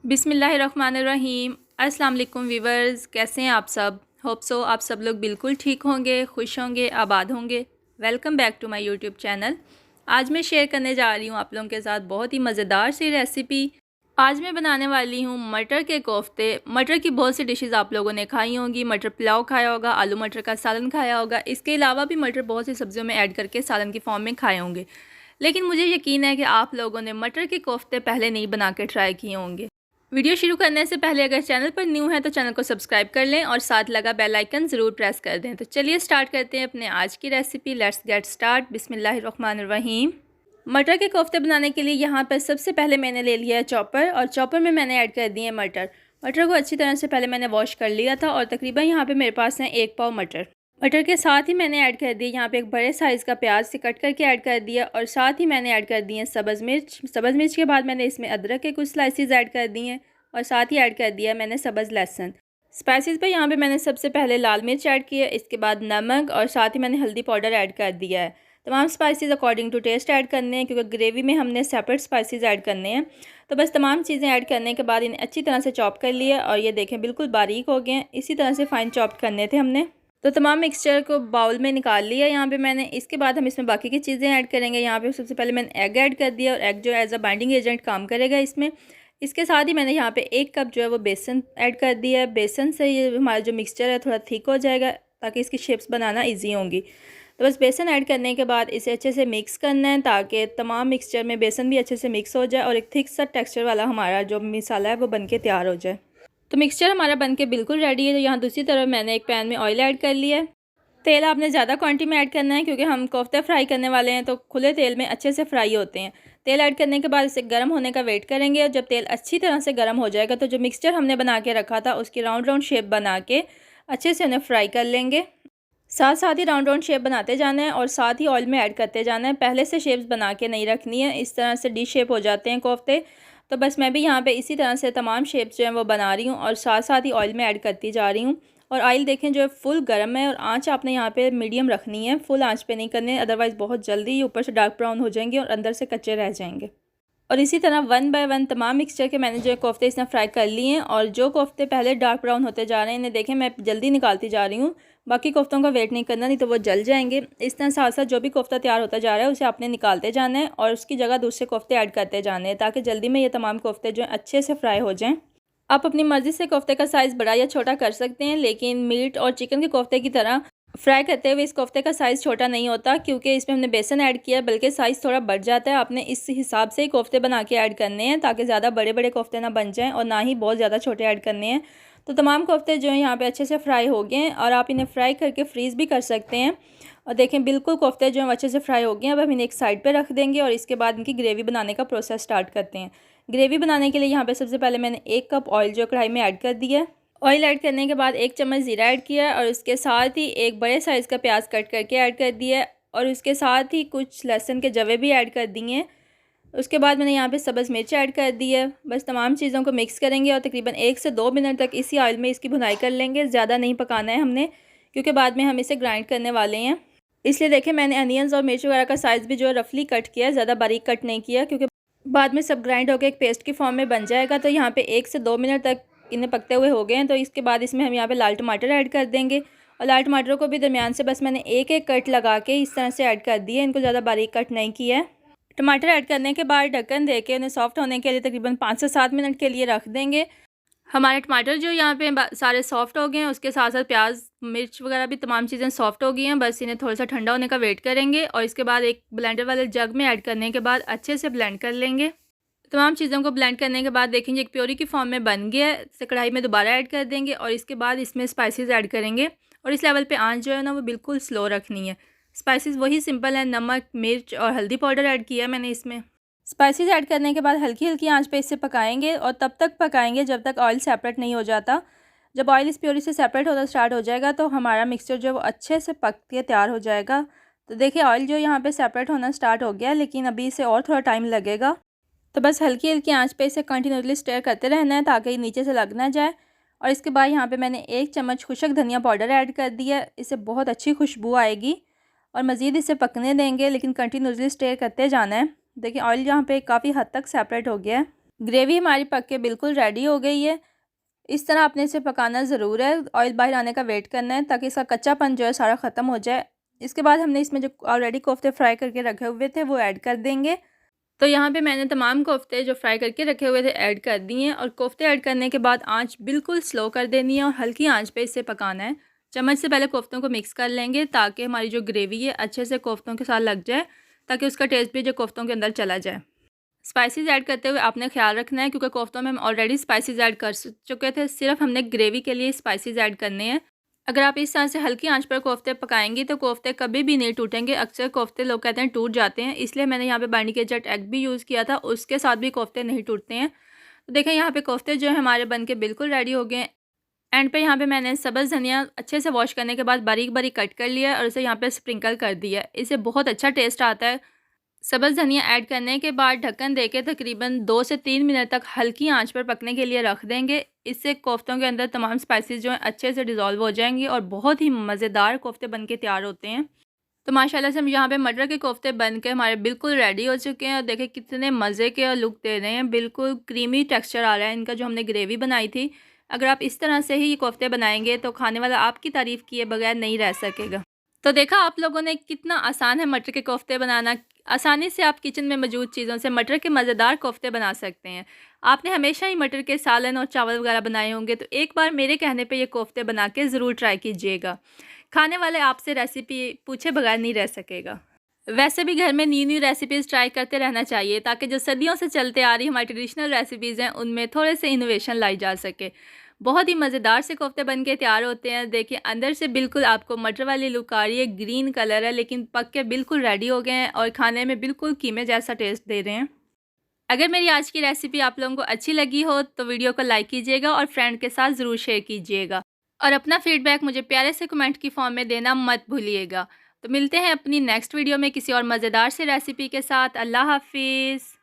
बिस्मिल्लाहिर्रहमानिर्रहीम। अस्सलाम वालेकुम वीवर्स, कैसे हैं आप सब। होप सो आप सब लोग बिल्कुल ठीक होंगे, खुश होंगे, आबाद होंगे। Welcome back to my YouTube channel. आज मैं शेयर करने जा रही हूँ आप लोगों के साथ बहुत ही मज़ेदार सी रेसिपी। आज मैं बनाने वाली हूँ मटर के कोफ्ते। मटर की बहुत सी डिशेस आप लोगों ने खाई होंगी। मटर पुलाव खाया होगा, आलू मटर का सालन खाया होगा। इसके अलावा भी मटर बहुत सी सब्जियों में ऐड करके सालन की फॉर्म में खाए होंगे। लेकिन मुझे यकीन है कि आप लोगों ने मटर के कोफ्ते पहले नहीं बना के ट्राई किए होंगे। वीडियो शुरू करने से पहले अगर चैनल पर न्यू है तो चैनल को सब्सक्राइब कर लें और साथ लगा बेल आइकन ज़रूर प्रेस कर दें। तो चलिए स्टार्ट करते हैं अपने आज की रेसिपी। Let's get start. बिस्मिल्लाहिर्रहमानिर्रहीम। मटर के कोफ्ते बनाने के लिए यहाँ पर सबसे पहले मैंने ले लिया है चॉपर, और चॉपर में मैंने ऐड कर दिए मटर। मटर को अच्छी तरह से पहले मैंने वॉश कर लिया था, और तकरीबन यहाँ पर मेरे पास है 1 पाव मटर। मटर के साथ ही मैंने ऐड कर दिया यहाँ पे एक बड़े साइज़ का प्याज से कट करके ऐड कर दिया, और साथ ही मैंने ऐड कर दिए सब्ज़ मिर्च। सब्ज़ मिर्च के बाद मैंने इसमें अदरक के कुछ स्लाइसिस ऐड कर दिए हैं, और साथ ही ऐड कर दिया मैंने सब्ज़ लहसुन। स्पाइसेस पे यहाँ पे मैंने सबसे पहले लाल मिर्च ऐड किया, इसके बाद नमक, और साथ ही मैंने हल्दी पाउडर ऐड कर दिया है। तमाम spices according to taste add करने हैं, क्योंकि ग्रेवी में हमने सेपरेट स्पाइसेस ऐड करने हैं। तो बस तमाम चीज़ें ऐड करने के बाद इन्हें अच्छी तरह से चॉप कर लिया, और ये देखें बिल्कुल बारीक हो गए हैं। इसी तरह से फाइन चॉप करने थे हमने। तो तमाम मिक्सचर को बाउल में निकाल लिया यहाँ पे मैंने। इसके बाद हम इसमें बाकी की चीज़ें ऐड करेंगे। यहाँ पे सबसे पहले मैंने एग ऐड कर दिया, और एग जो एज अ बाइंडिंग एजेंट काम करेगा इसमें। इसके साथ ही मैंने यहाँ पे 1 कप जो है वो बेसन ऐड कर दिया है। बेसन से ये हमारा जो मिक्सचर है थोड़ा थिक हो जाएगा, ताकि इसकी शेप्स बनाना ईजी होंगी। तो बस बेसन ऐड करने के बाद इसे अच्छे से मिक्स करना है, ताकि तमाम मिक्सचर में बेसन भी अच्छे से मिक्स हो जाए और एक थिक सा टेक्सचर वाला हमारा जो मसाला है वो बन के तैयार हो जाए। तो मिक्सचर हमारा बन के बिल्कुल रेडी है। तो यहाँ दूसरी तरफ मैंने एक पैन में ऑयल ऐड कर लिया है। तेल आपने ज़्यादा क्वांटिटी में ऐड करना है, क्योंकि हम कोफ्ते फ्राई करने वाले हैं, तो खुले तेल में अच्छे से फ्राई होते हैं। तेल ऐड करने के बाद इसे गर्म होने का वेट करेंगे, और जब तेल अच्छी तरह से गर्म हो जाएगा तो जो मिक्सचर हमने बना के रखा था उसकी राउंड राउंड शेप बना के अच्छे से उन्हें फ्राई कर लेंगे। साथ साथ ही राउंड राउंड शेप बनाते जाना है, और साथ ही ऑयल में ऐड करते जाना है। पहले से शेप्स बना के नहीं रखनी है, इस तरह से डी शेप हो जाते हैं कोफ्ते। तो बस मैं भी यहाँ पे इसी तरह से तमाम शेप्स जो हैं वो बना रही हूँ, और साथ साथ ही ऑयल में ऐड करती जा रही हूँ। और ऑयल देखें जो है फुल गर्म है, और आंच आपने यहाँ पे मीडियम रखनी है, फुल आंच पे नहीं करनी है, अदरवाइज़ बहुत जल्दी ऊपर से डार्क ब्राउन हो जाएंगे और अंदर से कच्चे रह जाएंगे। और इसी तरह 1 बाय 1 तमाम मिक्सचर के मैंने जो है कोफ्ते इसमें फ्राई कर लिए हैं, और जो कोफ्ते पहले डार्क ब्राउन होते जा रहे हैं इन्हें देखें मैं जल्दी निकालती जा रही हूँ। बाकी कोफ्तों का वेट नहीं करना, नहीं तो वो जल जाएंगे। इस तरह साथ साथ जो भी कोफ्ता तैयार होता जा रहा है उसे आपने निकालते जाना है, और उसकी जगह दूसरे कोफ्ते ऐड करते जाने हैं, ताकि जल्दी में ये तमाम कोफ्ते जो हैं अच्छे से फ्राई हो जाएँ। आप अपनी मर्ज़ी से कोफ्ते का साइज़ बड़ा या छोटा कर सकते हैं, लेकिन मीट और चिकन के कोफ्ते की तरह फ्राई करते हुए इस कोफ्ते का साइज़ छोटा नहीं होता, क्योंकि इसमें हमने बेसन ऐड किया, बल्कि साइज़ थोड़ा बढ़ जाता है। आपने इस हिसाब से ही कोफ्ते बना के ऐड करने हैं, ताकि ज़्यादा बड़े बड़े कोफ्ते ना बन जाएं, और ना ही बहुत ज़्यादा छोटे ऐड करने हैं। तो तमाम कोफ्ते जो हैं यहाँ पे अच्छे से फ्राई हो गए हैं, और आप इन्हें फ्राई करके फ्रीज़ भी कर सकते हैं। और देखें बिल्कुल कोफ्ते जो हैं अच्छे से फ्राई हो गए हैं। अब हम इन्हें एक साइड पर रख देंगे, और इसके बाद इनकी ग्रेवी बनाने का प्रोसेस स्टार्ट करते हैं। ग्रेवी बनाने के लिए यहाँ पे सबसे पहले मैंने 1 कप ऑयल जो कढ़ाई में ऐड कर दिया है। ऑयल ऐड करने के बाद 1 चम्मच ज़ीरा ऐड किया, और उसके साथ ही एक बड़े साइज़ का प्याज कट करके ऐड कर दिया है, और उसके साथ ही कुछ लहसुन के जवे भी ऐड कर दिए हैं। उसके बाद मैंने यहाँ पे सब्ज़ मिर्च ऐड कर दी है। बस तमाम चीज़ों को मिक्स करेंगे, और तकरीबन 1 से 2 मिनट तक इसी ऑयल में इसकी भुनाई कर लेंगे। ज़्यादा नहीं पकाना है हमने, क्योंकि बाद में हम इसे ग्राइंड करने वाले हैं। इसलिए देखें मैंने अनियंस और मिर्च वगैरह का साइज़ भी जो है रफली कट किया है, ज़्यादा बारीक कट नहीं किया, क्योंकि बाद में सब ग्राइंड होकर एक पेस्ट की फॉर्म में बन जाएगा। तो यहाँ पे 1 से 2 मिनट तक इन्हें पकते हुए हो गए हैं। तो इसके बाद इसमें हम यहाँ पे लाल टमाटर ऐड कर देंगे, और लाल टमाटर को भी दरमियान से बस मैंने एक एक कट लगा के इस तरह से ऐड कर दिया, इनको ज़्यादा बारीक कट नहीं किया है। टमाटर ऐड करने के बाद ढक्कन दे के उन्हें सॉफ्ट होने के लिए तकरीबन 5 से 7 मिनट के लिए रख देंगे। हमारे टमाटर जो यहाँ पे सारे सॉफ्ट हो गए हैं, उसके साथ साथ प्याज मिर्च वगैरह भी तमाम चीज़ें सॉफ्ट हो गई हैं। बस इन्हें थोड़ा सा ठंडा होने का वेट करेंगे, और इसके बाद एक ब्लेंडर वाले जग में ऐड करने के बाद अच्छे से ब्लेंड कर लेंगे। तमाम चीज़ों को ब्लेंड करने के बाद देखेंगे एक प्योरी की फॉर्म में बन गया है। इसे कढ़ाई में दोबारा ऐड कर देंगे, और इसके बाद इसमें स्पाइसेस ऐड करेंगे, और इस लेवल पे आंच जो है ना वो बिल्कुल स्लो रखनी है। स्पाइसेस वही सिंपल है, नमक मिर्च और हल्दी पाउडर ऐड किया है मैंने इसमें। स्पाइसेस ऐड करने के बाद हल्की हल्की आंच पे इसे पकाएंगे, और तब तक पकाएंगे जब तक ऑयल सेपरेट नहीं हो जाता। जब ऑयल इस प्योरी से सेपरेट होना स्टार्ट हो जाएगा तो हमारा मिक्सचर जो है वो अच्छे से पक के तैयार हो जाएगा। तो देखिए ऑयल जो यहाँ पे सेपरेट होना स्टार्ट हो गया है, लेकिन अभी इसे और थोड़ा टाइम लगेगा। तो बस हल्की हल्की आंच पे इसे कंटिन्यूसली स्टर करते रहना है, ताकि ये नीचे से लग ना जाए। और इसके बाद यहाँ पे मैंने 1 चम्मच खुशक धनिया पाउडर ऐड कर दिया, इससे बहुत अच्छी खुशबू आएगी। और मज़ीद इसे पकने देंगे, लेकिन कंटिन्यूसली स्टर करते जाना है। देखिए ऑयल यहाँ पे काफ़ी हद तक सेपरेट हो गया है। ग्रेवी हमारी पक के बिल्कुल रेडी हो गई है। इस तरह आपने इसे पकाना ज़रूर है, ऑयल बाहर आने का वेट करना है ताकि इसका कच्चापन जो है सारा ख़त्म हो जाए। इसके बाद हमने इसमें जो ऑलरेडी कोफ्ते फ्राई करके रखे हुए थे वो ऐड कर देंगे। तो यहाँ पे मैंने तमाम कोफ्ते जो फ्राई करके रखे हुए थे ऐड कर दिए हैं और कोफ्ते ऐड करने के बाद आंच बिल्कुल स्लो कर देनी है और हल्की आंच पे इसे पकाना है। चम्मच से पहले कोफ्तों को मिक्स कर लेंगे ताकि हमारी जो ग्रेवी है अच्छे से कोफ्तों के साथ लग जाए, ताकि उसका टेस्ट भी जो कोफ्तों के अंदर चला जाए। स्पाइसेस ऐड करते हुए आपने ख्याल रखना है क्योंकि कोफ्तों में हम ऑलरेडी स्पाइसेस ऐड कर चुके थे, सिर्फ हमने ग्रेवी के लिए स्पाइसेस ऐड करने हैं। अगर आप इस तरह से हल्की आंच पर कोफ्ते पकाएंगे तो कोफ्ते कभी भी नहीं टूटेंगे। अक्सर कोफ्ते लोग कहते हैं टूट जाते हैं, इसलिए मैंने यहाँ पे बाइंडिंग के जेट एग भी यूज़ किया था, उसके साथ भी कोफ्ते नहीं टूटते हैं। तो देखें यहाँ पे कोफ्ते जो है हमारे बन के बिल्कुल रेडी हो गए हैं। एंड पे यहाँ पे मैंने सब्ज़ धनिया अच्छे से वॉश करने के बाद बारीक बारीक कट कर लिया है और इसे यहाँ पे स्प्रिंकल कर दिया है। इससे बहुत अच्छा टेस्ट आता है। सब्ज़ धनिया ऐड करने के बाद ढक्कन देके तकरीबन 2 से 3 मिनट तक हल्की आंच पर पकने के लिए रख देंगे। इससे कोफ्तों के अंदर तमाम स्पाइसेस जो हैं अच्छे से डिज़ोल्व हो जाएंगी और बहुत ही मज़ेदार कोफ्ते बन के तैयार होते हैं। तो माशाल्लाह से हम यहाँ पे मटर के कोफ्ते बन के हमारे बिल्कुल रेडी हो चुके हैं और देखें कितने मज़े के और लुक दे रहे हैं। बिल्कुल क्रीमी टेक्स्चर आ रहा है इनका, जो हमने ग्रेवी बनाई थी। अगर आप इस तरह से ही ये कोफ्ते बनाएंगे तो खाने वाला आपकी तारीफ़ किए बगैर नहीं रह सकेगा। तो देखा आप लोगों ने कितना आसान है मटर के कोफ्ते बनाना। आसानी से आप किचन में मौजूद चीज़ों से मटर के मज़ेदार कोफ्ते बना सकते हैं। आपने हमेशा ही मटर के सालन और चावल वगैरह बनाए होंगे, तो एक बार मेरे कहने पे ये कोफ्ते बना के ज़रूर ट्राई कीजिएगा। खाने वाले आपसे रेसिपी पूछे बगैर नहीं रह सकेगा। वैसे भी घर में न्यू न्यू रेसिपीज़ ट्राई करते रहना चाहिए ताकि जो सदियों से चलते आ रही हमारी ट्रेडिशनल रेसिपीज़ हैं उनमें थोड़े से इनोवेशन लाई जा सके। बहुत ही मज़ेदार से कोफ्ते बन के तैयार होते हैं। देखिए अंदर से बिल्कुल आपको मटर वाली लुक आ रही है, ग्रीन कलर है, लेकिन पक के बिल्कुल रेडी हो गए हैं और खाने में बिल्कुल कीमे जैसा टेस्ट दे रहे हैं। अगर मेरी आज की रेसिपी आप लोगों को अच्छी लगी हो तो वीडियो को लाइक कीजिएगा और फ्रेंड के साथ ज़रूर शेयर कीजिएगा और अपना फीडबैक मुझे प्यारे से कमेंट की फॉर्म में देना मत भूलिएगा। तो मिलते हैं अपनी नेक्स्ट वीडियो में किसी और मज़ेदार से रेसिपी के साथ। अल्लाह हाफिज़।